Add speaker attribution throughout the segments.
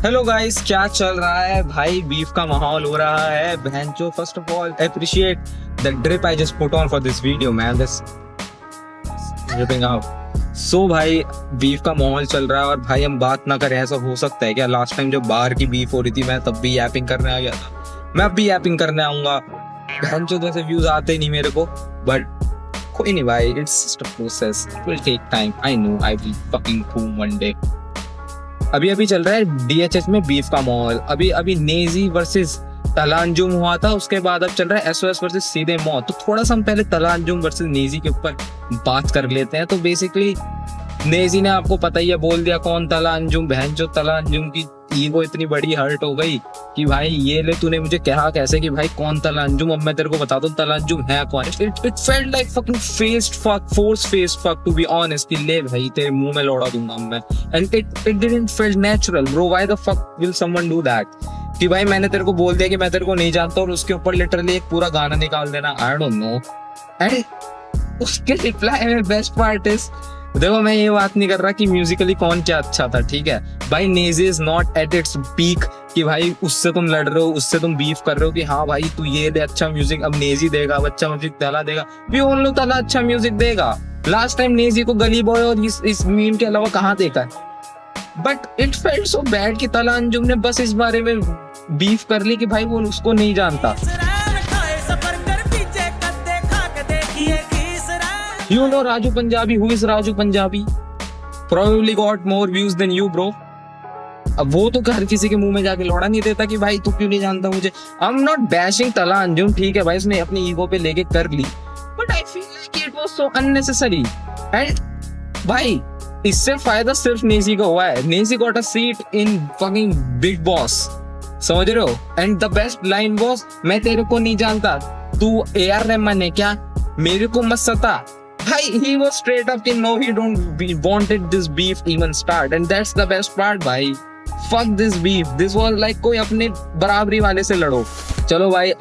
Speaker 1: Hello guys, क्या चल रहा है भाई? बीफ का माहौल हो रहा है बहनचो। First of all appreciate the drip I just put on for this video man, this dripping out. So भाई बीफ का माहौल चल रहा है और भाई हम बात ना करें ऐसा हो सकता है क्या? लास्ट टाइम जब बाहर की बीफ हो रही थी मैं तब भी यापिंग करने आ गया था, मैं अब भी यापिंग करने आऊंगा। बहनचो जैसे व्यूज आते नहीं मेरे को, बट कोई नहीं भाई, it's just a process, it will take time. I know I will fucking boom one day. अभी चल रहा है डीएचएच में बीफ का माहौल। अभी नेजी वर्सेस तलांजुम हुआ था, उसके बाद अब चल रहा है एसओएस वर्सेस सीधे मौत। तो थोड़ा सा हम पहले तलांजुम वर्सेस नेजी के ऊपर बात कर लेते हैं। तो बेसिकली नेजी ने, आपको पता ही है, बोल दिया कौन तलांजुम। बहन जो तलांजुम की ईगो इतनी बड़ी हर्ट हो गई कि भाई ये ले, तूने मुझे कहा कैसे कि भाई कौन तलांजुम, अब मैं तेरे को बता दूं तलांजुम है कौन। It felt like fucking faced fuck, force faced fuck to be honest, कि ले भाई तेरे मुंह में लौड़ा दूंगा मैं। And it didn't feel natural bro. Why the fuck will someone do that? कि भाई मैंने तेरे को बोल दिया कि मैं तेरे को नहीं जानता और उसके ऊपर लिटरली एक पूरा गाना निकाल देना। आई डोंट नो। एंड उसके रिप्लाई में बेस्ट पार्ट इज, देखो मैं ये बात नहीं कर रहा कि म्यूजिकली कौन क्या अच्छा था, ठीक है भाई। Naezy is not at its peak कि भाई उससे तुम लड़ रहे हो, उससे तुम बीफ कर रहे हो कि हाँ भाई तू ये दे अच्छा म्यूजिक, अब नेजी देगा, अब अच्छा म्यूजिक तला देगा भी, उन लोग तला अच्छा म्यूजिक देगा। लास्ट टाइम नेजी को गली बॉय और इस मीम के अलावा कहाँ देखा है? But it felt so bad कि तला अंजुम ने बस इस बारे में बीफ कर ली कि भाई वो उसको नहीं जानता। You know Raju Punjabi? Who is Raju Punjabi? Probably got more views than you, bro. अब वो तो हर किसी के मुंह में जाके लौड़ा नहीं देता कि भाई तू क्यों नहीं जानता मुझे। I'm not bashing तला अंजुम, ठीक है भाई, उसने अपनी ईगो पे लेके कर ली, but I feel like it was so unnecessary. And भाई इससे फायदा सिर्फ नेजी का हुआ है। Naezy got a seat in fucking Big Boss, समझ रहे हो? And the best line was, मैं तेरे को नहीं जानता, तू AR रहमान है क्या, मेरे को मत सता। Hi, he was straight up कि no, he don't wanted this beef even start, and that's the best part भाई। Fuck this beef, this was like कोई अपने बराबरी वाले से लड़ो। चलो भाई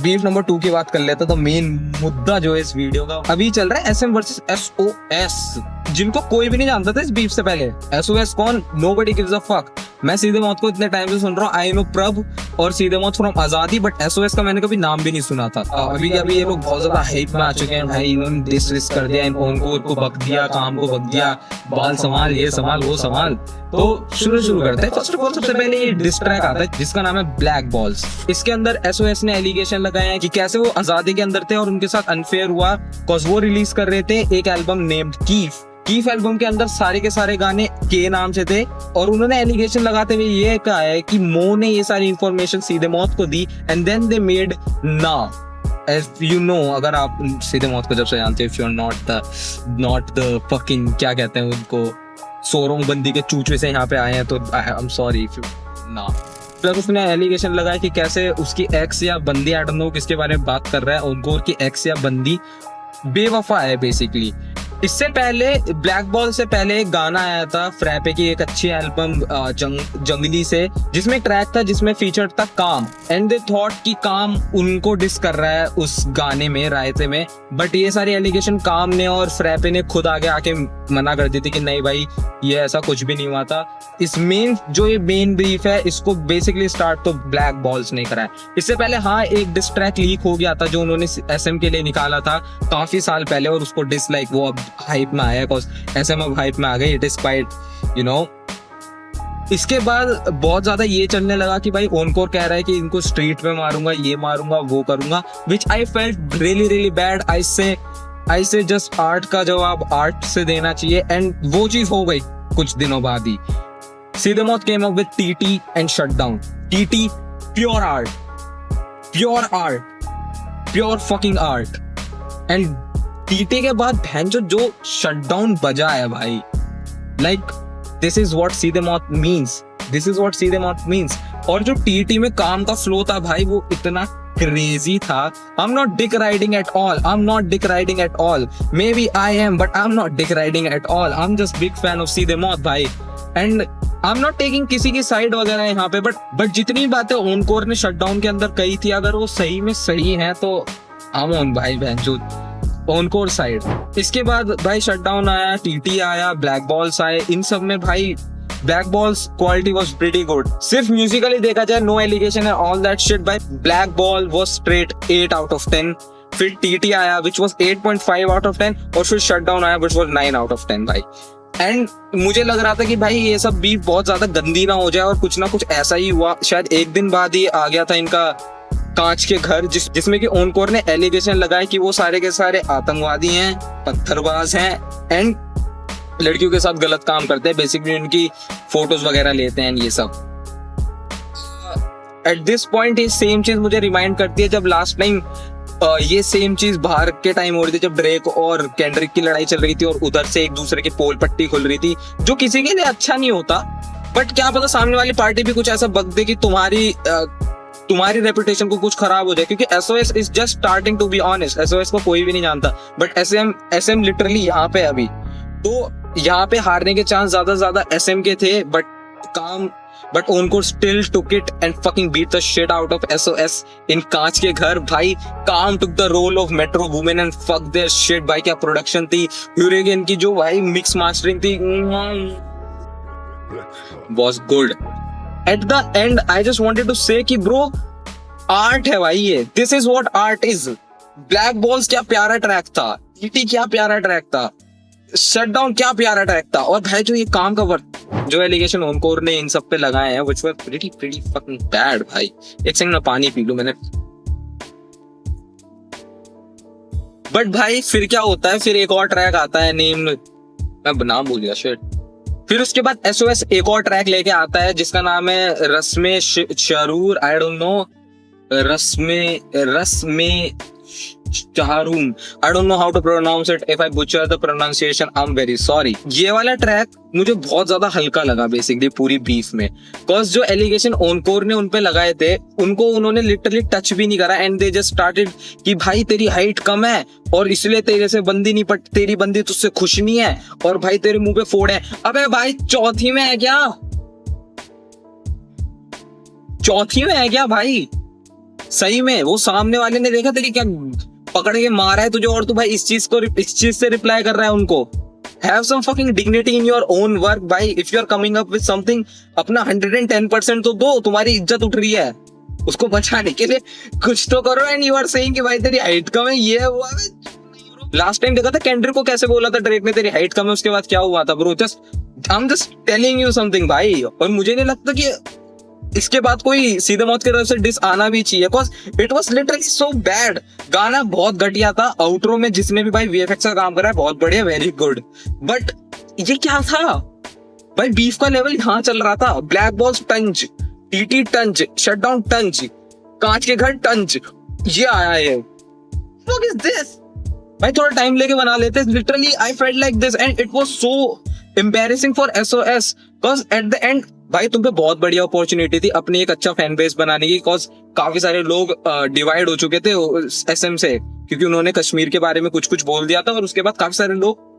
Speaker 1: बीफ नंबर 2 की बात कर लेते हैं। तो मेन मुद्दा जो है इस वीडियो का, अभी चल रहा है एसएम वर्सेस एसओएस, जिनको कोई भी नहीं जानता था इस बीफ से पहले। एसओएस कौन? Nobody gives a fuck. मैं सीधे मौत को इतने टाइम से सुन रहा हूँ, आई नो प्रभ और सीधे मौत फ्रॉम आजादी, बट एसओएस का मैंने कभी नाम भी नहीं सुना था। अभी ये लोग बहुत ज्यादा हाइप में आ चुके हैं भाई, इन्होंने डिस कर दिया, इनको बक दिया, काम को बक दिया, बाल संभाल, ये संभाल, वो संभाल। तो शुरू करते हैं। फर्स्ट ऑफ ऑल सबसे पहले ये डिस ट्रैक आता है जिसका नाम है ब्लैक बॉल्स। इसके अंदर एसओएस ने एलिगेशन लगाया है कि कैसे वो आजादी के अंदर थे और उनके साथ अनफेयर हुआ, बिकॉज वो रिलीज कर रहे थे एक एल्बम नेम्ड कीफ एल्बम के अंदर सारे के सारे गाने के नाम से थे, और उन्होंने एलिगेशन लगाते हुए ये कहा है कि मो ने ये सारी इंफॉर्मेशन सीधे मौत को दी, एंड देन दे मेड ना, as you know, अगर आप सीधे मौत को जब से जानते हो, if you're not the fucking क्या कहते हैं उनको, सोरोंग बंदी के चूचे से यहाँ पे आए हैं, तो I'm sorry if you ना। प्लस उसने एलिगेशन लगाया कि कैसे उसकी एक्स या बंदी, आई डोंट नो किसके बारे में बात कर रहा है, उनको की एक्स या बंदी बेवफा है बेसिकली। इससे पहले ब्लैक बॉल से पहले एक गाना आया था फ्रैपे की एक अच्छी एल्बम जंगली से, जिसमें ट्रैक था जिसमें फीचर था काम, एंड दे थॉट कि काम उनको डिस कर रहा है उस गाने में, रायते में। बट ये सारी एलिगेशन काम ने और फ्रैपे ने खुद आगे आके मना कर दी थी कि नहीं भाई ये ऐसा कुछ भी नहीं हुआ था। इस ये मेन ब्रीफ है, इसको बेसिकली स्टार्ट तो ब्लैक बॉल्स ने करा है। इससे पहले हाँ एक डिस ट्रैक लीक हो गया था जो उन्होंने एसएम के लिए निकाला था काफी साल पहले, और उसको डिसलाइक, वो अब हाइप में आया बिकॉज एसएम अब हाइप में आ गई, it is quite you know. इसके बाद बहुत ज्यादा ये चलने लगा कि भाई ओनकोर कह रहा है कि इनको स्ट्रीट में मारूंगा, ये मारूंगा, वो करूंगा, विच आई फेल्ट रियली बैड। आई से जस्ट आर्ट का जवाब आर्ट से देना चाहिए, एंड वो चीज हो गई कुछ दिनों बाद ही। सीधे मौत came up with TT and shut down. TT pure art, pure fucking art, and TT के बाद भैंचो जो शट डाउन बजा है भाई, लाइक दिस इज व्हाट सीधे मौत मीन्स। और जो टीटी में काम का फ्लो था भाई वो इतना क्रेजी था। I'm not dick riding at all. Maybe I am, but I'm not dick riding at all. I'm just big fan of सीधे मौत भाई, and I'm not taking किसी की साइड वगैरह यहाँ पे, बट जितनी बातें ओनकोर ने शटडाउन के अंदर कही थी, अगर वो सही में सही है तो I'm on भाई जो ओनकोर साइड। इसके बाद भाई शटडाउन आया, टीटी आया, ब्लैक बॉल्स आए, इन सब में भाई black balls quality was pretty good. सिर्फ म्यूजिकली देखा जाए, नो एलिगेशन है ऑल दैट शिट भाई, black ball was straight 8 out of 10। फिर टीटी आया विच वाज 8.5 आउट ऑफ 10, और फिर शट डाउन आया विच वाज 9 आउट ऑफ 10 भाई। एंड मुझे लग रहा था कि भाई ये सब बीफ बहुत ज्यादा गंदी ना हो जाए, और कुछ ना कुछ ऐसा ही हुआ। शायद एक दिन बाद ही आ गया था इनका कांच के घर, जिसमें कि ओनकोर ने एलिगेशन लगाया कि वो सारे के सारे आतंकवादी हैं, पत्थरबाज हैं, एंड लड़कियों के साथ गलत काम करते हैं, बेसिकली उनकी फोटोज वगैरह लेते हैं, ये सब। एट दिस पॉइंट ये सेम चीज मुझे रिमाइंड करती है जब लास्ट टाइम ये सेम चीज बाहर के टाइम हो रही थी, जब ड्रेक और केंड्रिक की लड़ाई चल रही थी और उधर से एक दूसरे की पोल पट्टी खुल रही थी, जो किसी के लिए अच्छा नहीं होता। बट क्या पता सामने वाली पार्टी भी कुछ ऐसा बक दे कि तुम्हारी रेपुटेशन को कुछ खराब हो जाए, क्योंकि SOS is just starting to be honest. SOS को कोई भी नहीं जानता, बट एसएम लिटरली यहाँ पे अभी तो यहाँ पे हारने के चांस ज्यादा एसएम के थे, बट उनको still took it and fucking beat the shit out of SOS in कांच के घर भाई। काम took the role of metro women and fuck their shit भाई। क्या प्रोडक्शन थी, ह्यूरिगन की जो भाई मिक्स मास्टरिंग थी was good. At the end, I just wanted to say कि bro, आर्ट है भाई ये, this is what art is. Black balls क्या प्यारा ट्रैक था, ईटी क्या प्यारा ट्रैक था, शटडाउन क्या प्यारा ट्रैक था, और भाई जो ये काम का वर्क, जो एलिगेशन ओनकोर ने इन सब पे लगाए हैं, which were pretty fucking bad भाई। एक सेकंड में पानी पी लूं मैंने। बट भाई फिर क्या होता है, फिर एक और ट्रैक आता है, मैं नाम भूल गया शिट। फिर उसके बाद एसओएस एक और ट्रैक लेके आता है जिसका नाम है रस्मे शरूर, आई डोंट नो, रस्मे Chaharoon. I don't know how to pronounce it. If I butcher the pronunciation, I'm very sorry. ये वाला ट्रैक मुझे बहुत ज्यादा हल्का लगा बेसिकली पूरी बीफ में, बिकॉज जो एलिगेशन ओनकोर ने उनपे लगाए थे उनको उन्होंने लिटरली टच भी नहीं करा, एंड दे जस्ट स्टार्टेड कि भाई तेरी हाइट कम है और इसलिए तेरे से बंदी नहीं पट, तेरी बंदी तुझसे खुश नहीं है, और भाई तेरे मुंह पे फोड़ है। अबे भाई चौथी में है क्या, चौथी में है क्या भाई? सही में वो सामने वाले ने देखा तेरी क्या पकड़ के मारा है तुझे, और तू भाई इस चीज से रिप्लाई कर रहा है उनको। Have some fucking dignity in your own work भाई। If you are coming up with something, अपना 110% तो दो, तुम्हारी इज्जत उठ रही है, उसको बचाने के लिए कुछ तो करो। एंड यू आर सेइंग कि भाई तेरी हाइट कम है, ये हुआ। लास्ट टाइम देखा था केंड्रिक को कैसे बोला था ड्रेक ने तेरी हाइट कम है, उसके बाद क्या हुआ था bro. I am just telling you something भाई, और मुझे नहीं लगता कि इसके बाद कोई सीधे मौत की तरफ से डिस आना भी चाहिए, because it was literally so bad. गाना बहुत घटिया था, आउटरो में जिसने भी भाई वीएफएक्स का काम करा है बहुत बढ़िया, वेरी गुड। बट ये क्या था भाई, बीफ का लेवल यहाँ चल रहा था। ब्लैक बॉल्स टंज, टीटी टंज, शटडाउन टंज, कांच के घर टंज, ये आया है। व्हाट इज दिस भाई? थोड़ा टाइम लेके बना लेते। Literally I felt like this and it was so embarrassing for SOS, because at the end भाई तुम पे बहुत बढ़िया अपॉर्चुनिटी थी अपनी एक अच्छा फैन बेस बनाने की, बिकॉज काफी सारे लोग डिवाइड हो चुके थे एसएम से, क्योंकि उन्होंने कश्मीर के बारे में कुछ बोल दिया था, और उसके बाद काफी सारे लोग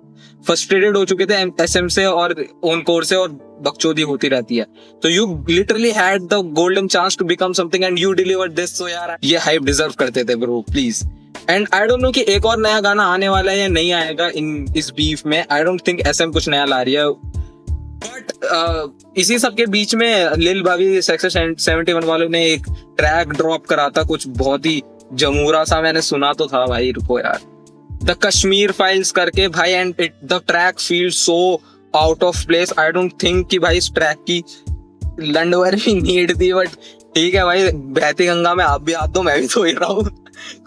Speaker 1: फ्रस्ट्रेटेड हो चुके थे एसएम से और ओनकोर से, और बकचोदी होती रहती है। तो you literally had the golden chance to become something and you delivered this. So यार ये हाइप डिजर्व करते थे bro, please. And I don't know कि एक और नया गाना आने वाला है या नहीं आएगा इस बीफ में। आई डोंट थिंक एसएम कुछ नया ला रही है, बट इसी सब के बीच में लिल बाबी सेक्शन 71 वालों ने एक ट्रैक ड्रॉप करा था, कुछ बहुत ही जमूरा सा, मैंने सुना तो था भाई, रुको यार, द कश्मीर फाइल्स करके भाई। And it the track feels so out of place. I don't think कि भाई इस ट्रैक की लंडवर भी नीड थी, बट ठीक है भाई, बहती गंगा में आप भी हाथ दो, मैं भी धो ही रहा हूँ,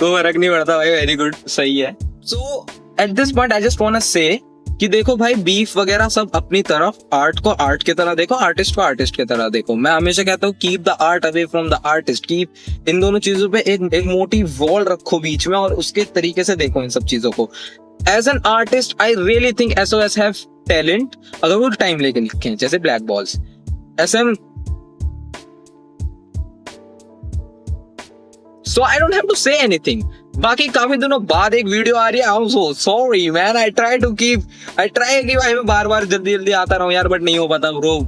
Speaker 1: कोई फर्क नहीं पड़ता भाई, वेरी गुड, सही है। So at this point I just want to say कि देखो भाई बीफ वगैरह सब अपनी तरफ, आर्ट को आर्ट की तरह देखो, आर्टिस्ट को आर्टिस्ट की तरह देखो। मैं हमेशा कहता हूँ keep the art away from the artist, keep in दोनों चीजों पे एक मोटी वॉल रखो बीच में, और उसके तरीके से देखो इन सब चीजों को। As an artist I really think SOS have talent, अगर वो टाइम लेके लिखे, जैसे black balls, SM. So I don't have to say anything. बाकी काफी दिनों बाद एक वीडियो आ रही है, I'm so sorry man, I try कि भाई मैं बार जल्दी आता रहूं यार, बट नहीं हो पाता ब्रो,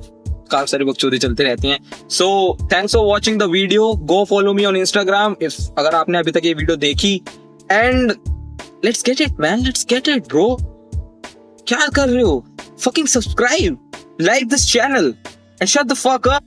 Speaker 1: काफी सारी बकचोदी चलती रहती हैं। So thanks for watching the video, go follow me on Instagram अगर आपने अभी तक ये वीडियो देखी, and let's get it man, let's get it bro। क्या कर रहे हो, fucking subscribe। like this channel and shut the fuck up.